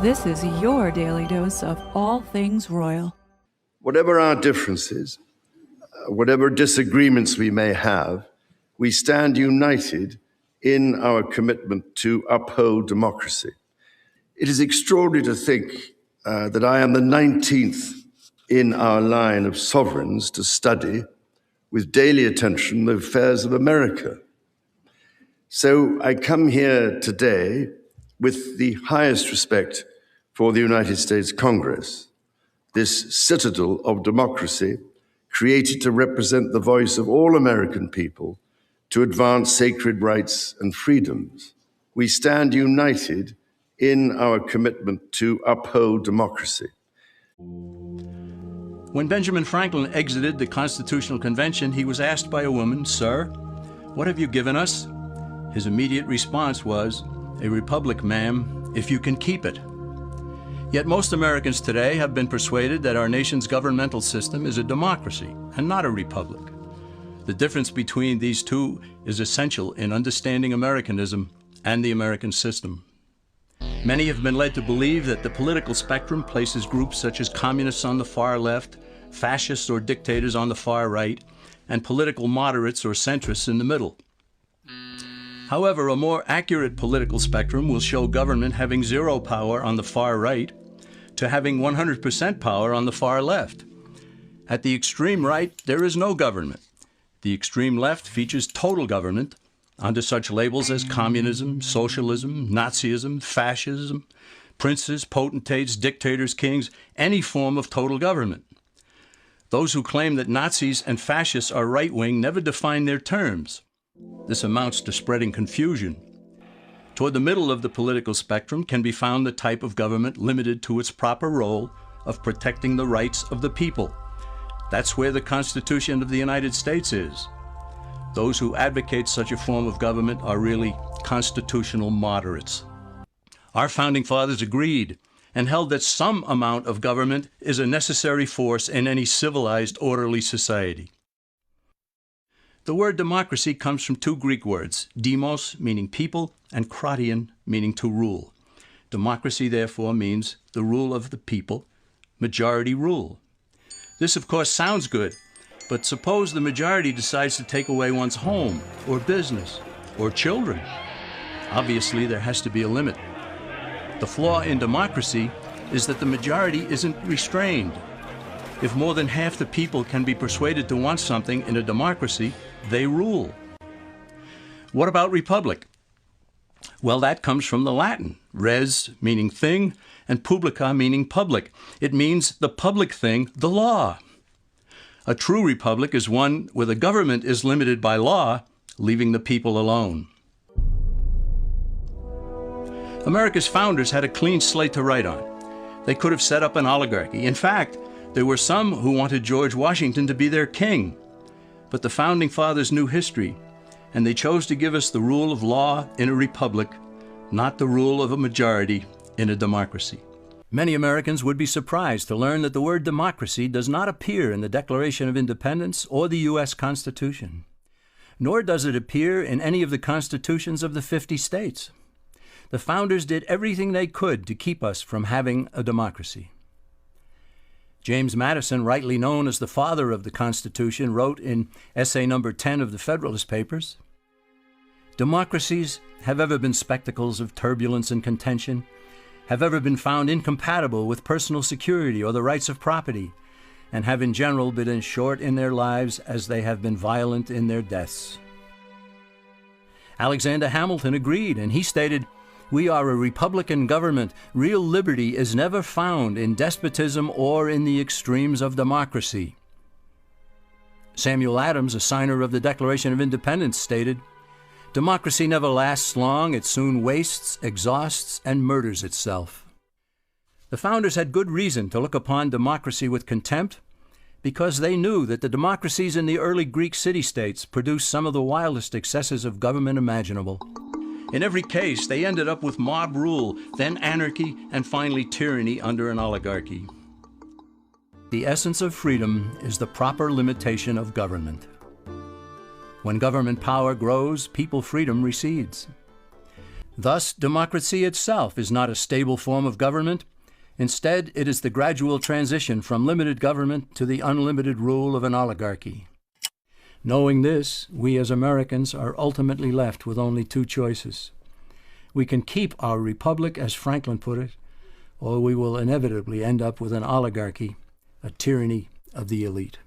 This is your daily dose of all things royal. Whatever our differences, whatever disagreements we may have, we stand united in our commitment to uphold democracy. It is extraordinary to think that I am the 19th in our line of sovereigns to study with daily attention the affairs of America. So I come here today with the highest respect for the United States Congress, this citadel of democracy created to represent the voice of all American people to advance sacred rights and freedoms. We stand united in our commitment to uphold democracy. When Benjamin Franklin exited the Constitutional Convention, he was asked by a woman, "Sir, what have you given us?" His immediate response was, "A republic, ma'am, if you can keep it." Yet most Americans today have been persuaded that our nation's governmental system is a democracy and not a republic. The difference between these two is essential in understanding Americanism and the American system. Many have been led to believe that the political spectrum places groups such as communists on the far left, fascists or dictators on the far right, and political moderates or centrists in the middle. However, a more accurate political spectrum will show government having zero power on the far right to having 100% power on the far left. At the extreme right, there is no government. The extreme left features total government under such labels as communism, socialism, Nazism, fascism, princes, potentates, dictators, kings, any form of total government. Those who claim that Nazis and fascists are right-wing never define their terms. This amounts to spreading confusion. Toward the middle of the political spectrum can be found the type of government limited to its proper role of protecting the rights of the people. That's where the Constitution of the United States is. Those who advocate such a form of government are really constitutional moderates. Our founding fathers agreed and held that some amount of government is a necessary force in any civilized, orderly society. The word democracy comes from two Greek words, demos, meaning people, and kratein, meaning to rule. Democracy, therefore, means the rule of the people, majority rule. This, of course, sounds good, but suppose the majority decides to take away one's home, or business, or children. Obviously, there has to be a limit. The flaw in democracy is that the majority isn't restrained. If more than half the people can be persuaded to want something in a democracy, they rule. What about republic? Well, that comes from the Latin, res meaning thing, and publica meaning public. It means the public thing, the law. A true republic is one where the government is limited by law, leaving the people alone. America's founders had a clean slate to write on. They could have set up an oligarchy. In fact, there were some who wanted George Washington to be their king. But the founding fathers knew history, and they chose to give us the rule of law in a republic, not the rule of a majority in a democracy. Many Americans would be surprised to learn that the word democracy does not appear in the Declaration of Independence or the U.S. Constitution, nor does it appear in any of the constitutions of the 50 states. The founders did everything they could to keep us from having a democracy. James Madison, rightly known as the father of the Constitution, wrote in essay number 10 of the Federalist Papers, "Democracies have ever been spectacles of turbulence and contention, have ever been found incompatible with personal security or the rights of property, and have in general been as short in their lives as they have been violent in their deaths." Alexander Hamilton agreed, and he stated, "We are a republican government. Real liberty is never found in despotism or in the extremes of democracy." Samuel Adams, a signer of the Declaration of Independence, stated, "Democracy never lasts long. It soon wastes, exhausts, and murders itself." The founders had good reason to look upon democracy with contempt because they knew that the democracies in the early Greek city-states produced some of the wildest excesses of government imaginable. In every case, they ended up with mob rule, then anarchy, and finally tyranny under an oligarchy. The essence of freedom is the proper limitation of government. When government power grows, people freedom recedes. Thus, democracy itself is not a stable form of government. Instead, it is the gradual transition from limited government to the unlimited rule of an oligarchy. Knowing this, we as Americans are ultimately left with only two choices. We can keep our republic, as Franklin put it, or we will inevitably end up with an oligarchy, a tyranny of the elite.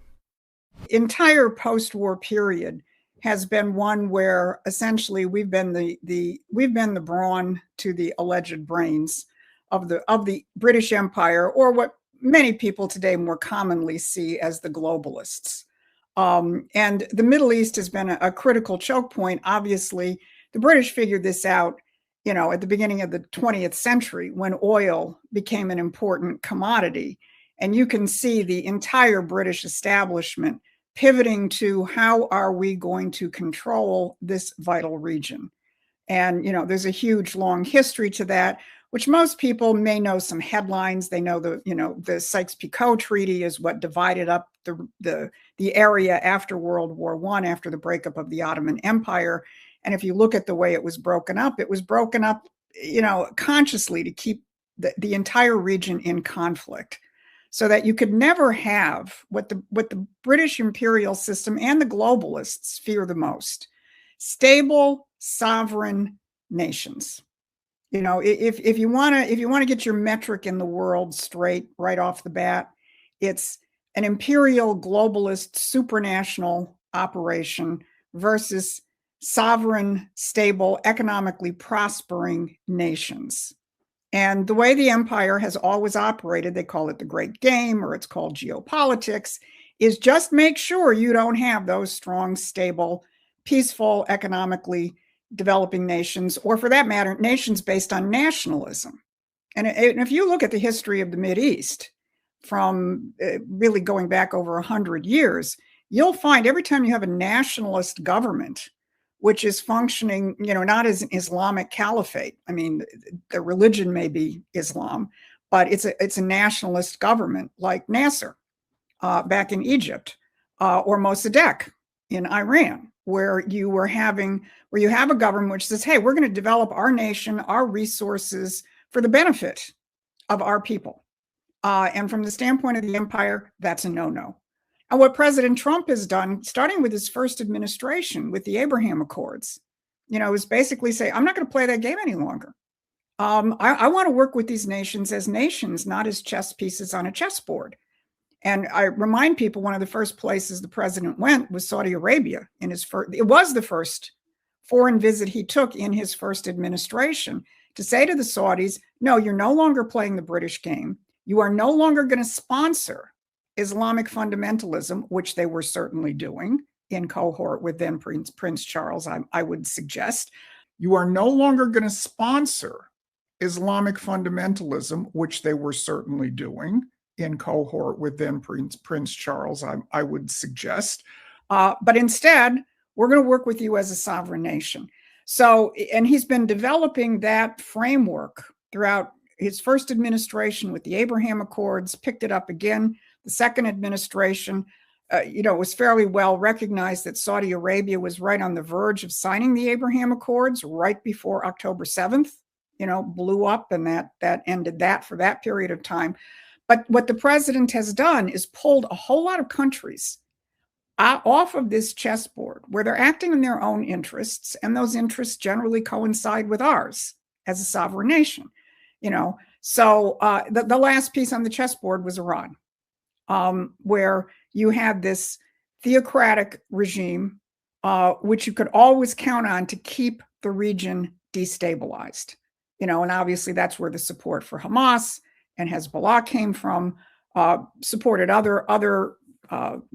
Entire post-war period has been one where essentially we've been the brawn to the alleged brains of the British Empire, or what many people today more commonly see as the globalists. And the Middle East has been a critical choke point. Obviously, the British figured this out, at the beginning of the 20th century when oil became an important commodity. And you can see the entire British establishment pivoting to how are we going to control this vital region. And, there's a huge, long history to that, which most people may know some headlines. They know the Sykes-Picot Treaty is what divided up the area after World War I, after the breakup of the Ottoman Empire. And if you look at the way it was broken up, consciously to keep the entire region in conflict, so that you could never have what the British imperial system and the globalists fear the most: stable, sovereign nations. If you want to get your metric in the world straight right off the bat, it's an imperial globalist supranational operation versus sovereign, stable, economically prospering nations. And the way the empire has always operated, they call it the great game, or it's called geopolitics, is just make sure you don't have those strong, stable, peaceful, economically developing nations, or for that matter, nations based on nationalism. And if you look at the history of the Mideast, from really going back over 100 years, you'll find every time you have a nationalist government, which is functioning, not as an Islamic caliphate. I mean, the religion may be Islam, but it's a nationalist government like Nasser back in Egypt, or Mossadegh in Iran, where you have a government which says, hey, we're going to develop our nation, our resources for the benefit of our people. And from the standpoint of the empire, that's a no-no. And what President Trump has done, starting with his first administration with the Abraham Accords, is basically say, I'm not going to play that game any longer. I want to work with these nations as nations, not as chess pieces on a chessboard. And I remind people, one of the first places the president went was Saudi Arabia. It was the first foreign visit he took in his first administration, to say to the Saudis, no, you're no longer playing the British game. You are no longer going to sponsor Islamic fundamentalism, which they were certainly doing in cohort with then Prince Charles, I would suggest. You are no longer going to sponsor Islamic fundamentalism, which they were certainly doing in cohort with then Prince Charles, I would suggest. But instead, we're going to work with you as a sovereign nation. So, and he's been developing that framework throughout his first administration with the Abraham Accords, picked it up again. The second administration, it was fairly well recognized that Saudi Arabia was right on the verge of signing the Abraham Accords right before October 7th, blew up, and that ended that for that period of time. But what the president has done is pulled a whole lot of countries off of this chessboard where they're acting in their own interests, and those interests generally coincide with ours as a sovereign nation. So the last piece on the chessboard was Iran, where you had this theocratic regime, which you could always count on to keep the region destabilized. And obviously that's where the support for Hamas and Hezbollah came from, supported other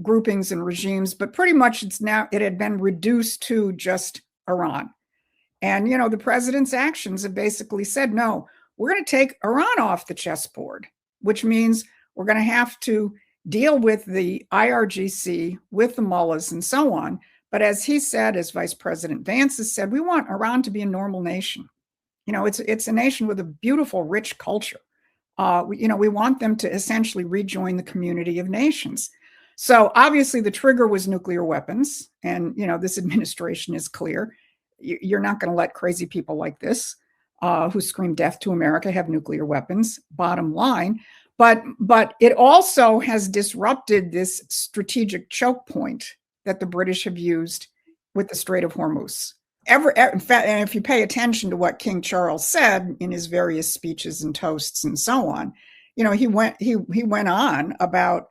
groupings and regimes, but pretty much it had been reduced to just Iran. And, the president's actions have basically said, no, we're going to take Iran off the chessboard, which means we're going to have to deal with the IRGC, with the mullahs and so on. But as he said, as Vice President Vance has said, we want Iran to be a normal nation. It's a nation with a beautiful, rich culture. We want them to essentially rejoin the community of nations. So obviously the trigger was nuclear weapons. And, this administration is clear. You're not going to let crazy people like this, who scream death to America, have nuclear weapons, bottom line. But it also has disrupted this strategic choke point that the British have used with the Strait of Hormuz. In fact, and if you pay attention to what King Charles said in his various speeches and toasts and so on, he went on about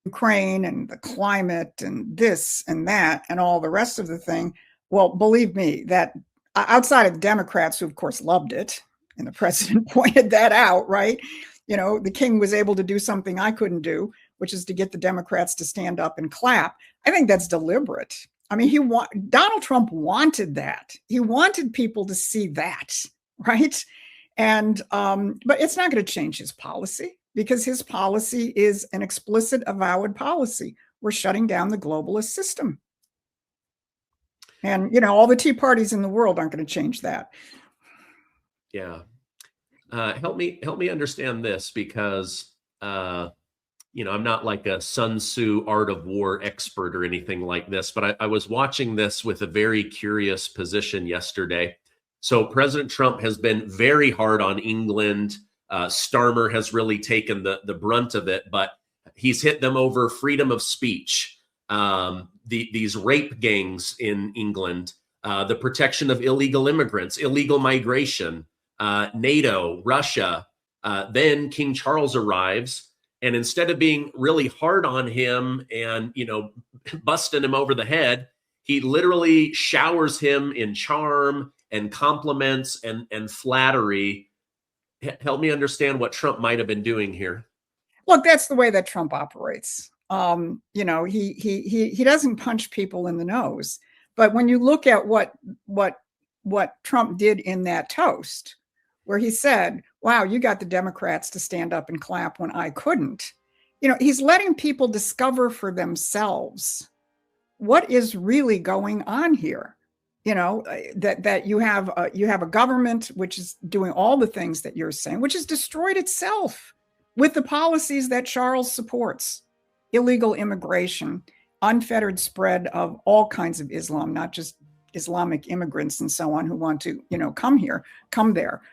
Ukraine and the climate and this and that and all the rest of the thing. Well, believe me, that outside of Democrats, who of course loved it, and the president pointed that out, right? The king was able to do something I couldn't do, which is to get the Democrats to stand up and clap. I think that's deliberate. I mean, Donald Trump wanted that. He wanted people to see that, right? And but it's not going to change his policy, because his policy is an explicit, avowed policy. We're shutting down the globalist system. And, all the tea parties in the world aren't going to change that. Yeah. Help me understand this, because, I'm not like a Sun Tzu art of war expert or anything like this, but I was watching this with a very curious position yesterday. So President Trump has been very hard on England. Starmer has really taken the brunt of it, but he's hit them over freedom of speech, these rape gangs in England, the protection of illegal immigrants, illegal migration, NATO, Russia. Then King Charles arrives, and instead of being really hard on him and, busting him over the head, he literally showers him in charm and compliments and flattery. Help me understand what Trump might have been doing here. Look, that's the way that Trump operates. He doesn't punch people in the nose. But when you look at what Trump did in that toast, where he said, wow, you got the Democrats to stand up and clap when I couldn't. He's letting people discover for themselves what is really going on here. That you have a government which is doing all the things that you're saying, which has destroyed itself with the policies that Charles supports: illegal immigration, unfettered spread of all kinds of Islam, not just Islamic immigrants and so on who want to, come there.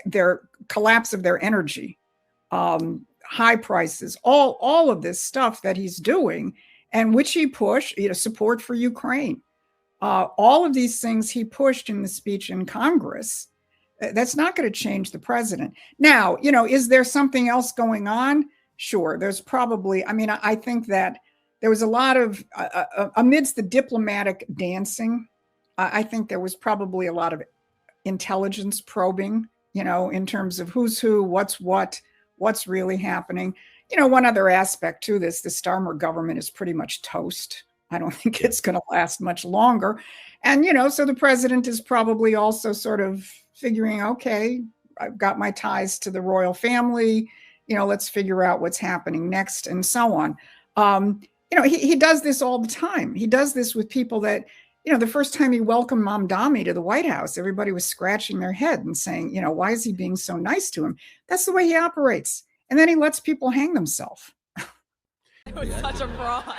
Their collapse of their energy, high prices, all of this stuff that he's doing, and which he pushed, support for Ukraine. All of these things he pushed in the speech in Congress. That's not going to change the president. Now, is there something else going on? Sure. There's probably, I think that there was a lot of, amidst the diplomatic dancing, I think there was probably a lot of intelligence probing, in terms of who's who, what's really happening. One other aspect to this, the Starmer government is pretty much toast. I don't think it's going to last much longer. And, so the president is probably also sort of figuring, okay, I've got my ties to the royal family, let's figure out what's happening next and so on. He does this all the time. He does this with people that, the first time he welcomed Mamdani to the White House, everybody was scratching their head and saying, why is he being so nice to him? That's the way he operates. And then he lets people hang themselves. It was such a fraud.